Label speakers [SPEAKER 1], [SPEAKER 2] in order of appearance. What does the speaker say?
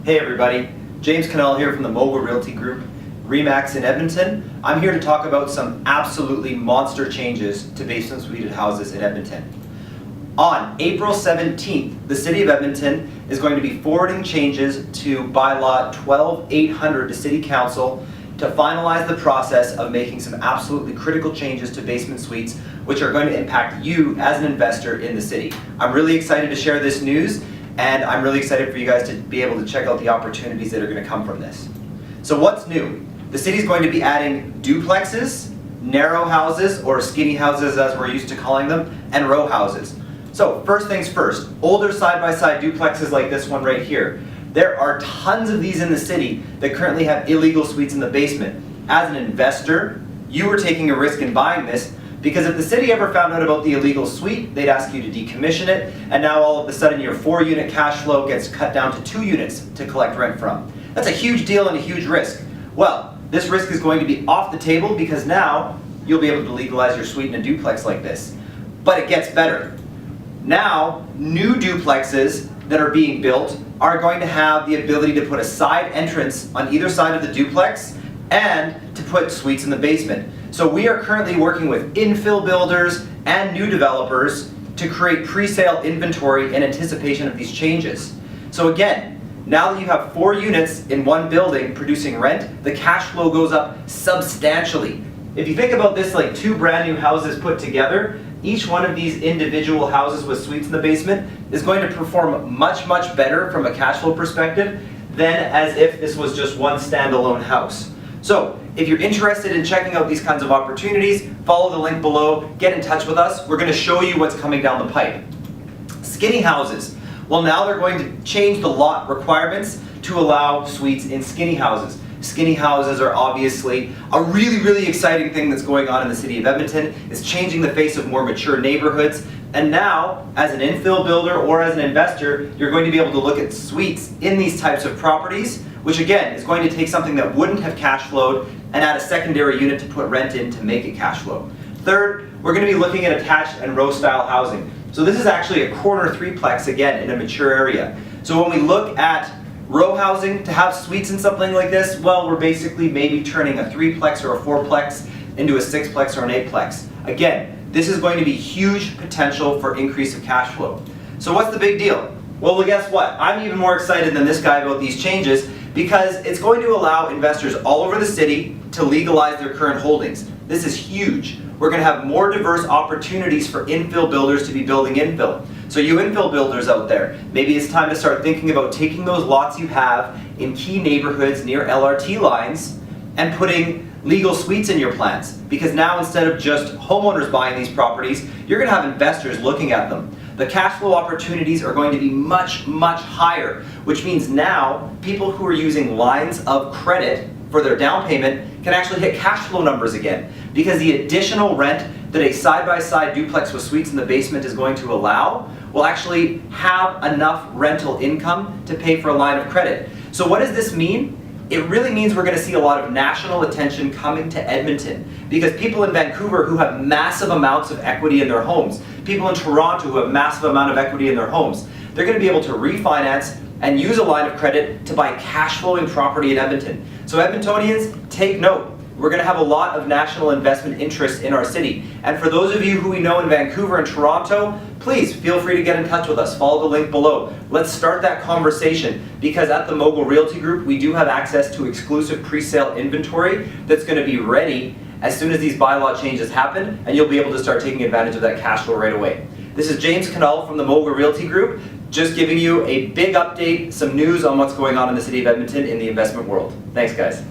[SPEAKER 1] Hey everybody, James Knull here from the Mogul Realty Group, RE/MAX in Edmonton. I'm here to talk about some absolutely monster changes to basement suited houses in Edmonton. On April 17th, the City of Edmonton is going to be forwarding changes to bylaw 12800 to City Council to finalize the process of making some absolutely critical changes to basement suites, which are going to impact you as an investor in the city. I'm really excited to share this news, and I'm really excited for you guys to be able to check out the opportunities that are going to come from this. So what's new? The city's going to be adding duplexes, narrow houses, or skinny houses as we're used to calling them, and row houses. So first things first, older side-by-side duplexes like this one right here. There are tons of these in the city that currently have illegal suites in the basement. As an investor, you were taking a risk in buying this, because if the city ever found out about the illegal suite, they'd ask you to decommission it, and now all of a sudden your 4-unit cash flow gets cut down to 2 units to collect rent from. That's a huge deal and a huge risk. Well, this risk is going to be off the table because now you'll be able to legalize your suite in a duplex like this. But it gets better. Now, new duplexes that are being built are going to have the ability to put a side entrance on either side of the duplex and to put suites in the basement. So we are currently working with infill builders and new developers to create pre-sale inventory in anticipation of these changes. So again, now that you have 4 units in one building producing rent, the cash flow goes up substantially. If you think about this like 2 brand new houses put together, each one of these individual houses with suites in the basement is going to perform much, much better from a cash flow perspective than as if this was just one standalone house. So if you're interested in checking out these kinds of opportunities, follow the link below, get in touch with us. We're going to show you what's coming down the pipe. Skinny houses. Well, now they're going to change the lot requirements to allow suites in skinny houses. Skinny houses are obviously a really, really exciting thing that's going on in the City of Edmonton. It's changing the face of more mature neighborhoods. And now, as an infill builder or as an investor, you're going to be able to look at suites in these types of properties, which again is going to take something that wouldn't have cash flowed and add a secondary unit to put rent in to make it cash flow. Third, we're going to be looking at attached and row style housing. So this is actually a corner 3-plex again in a mature area. So when we look at row housing to have suites in something like this, well, we're basically maybe turning a 3-plex or a 4-plex into a 6-plex or an 8-plex. Again, this is going to be huge potential for increase of cash flow. So what's the big deal? Well, guess what? I'm even more excited than this guy about these changes because it's going to allow investors all over the city to legalize their current holdings. This is huge. We're going to have more diverse opportunities for infill builders to be building infill. So you infill builders out there, maybe it's time to start thinking about taking those lots you have in key neighborhoods near LRT lines and putting legal suites in your plans. Because now instead of just homeowners buying these properties, you're going to have investors looking at them. The cash flow opportunities are going to be much, much higher, which means now people who are using lines of credit for their down payment can actually hit cash flow numbers again, because the additional rent that a side-by-side duplex with suites in the basement is going to allow will actually have enough rental income to pay for a line of credit. So what does this mean? It really means we're going to see a lot of national attention coming to Edmonton, because people in Vancouver who have massive amounts of equity in their homes, people in Toronto who have massive amount of equity in their homes, they're going to be able to refinance and use a line of credit to buy cash flowing property in Edmonton. So Edmontonians, take note. We're going to have a lot of national investment interest in our city. And for those of you who we know in Vancouver and Toronto, please feel free to get in touch with us. Follow the link below. Let's start that conversation, because at the Mogul Realty Group, we do have access to exclusive pre-sale inventory that's going to be ready as soon as these bylaw changes happen, and you'll be able to start taking advantage of that cash flow right away. This is James Knull from the Mogul Realty Group, just giving you a big update, some news on what's going on in the City of Edmonton in the investment world. Thanks, guys.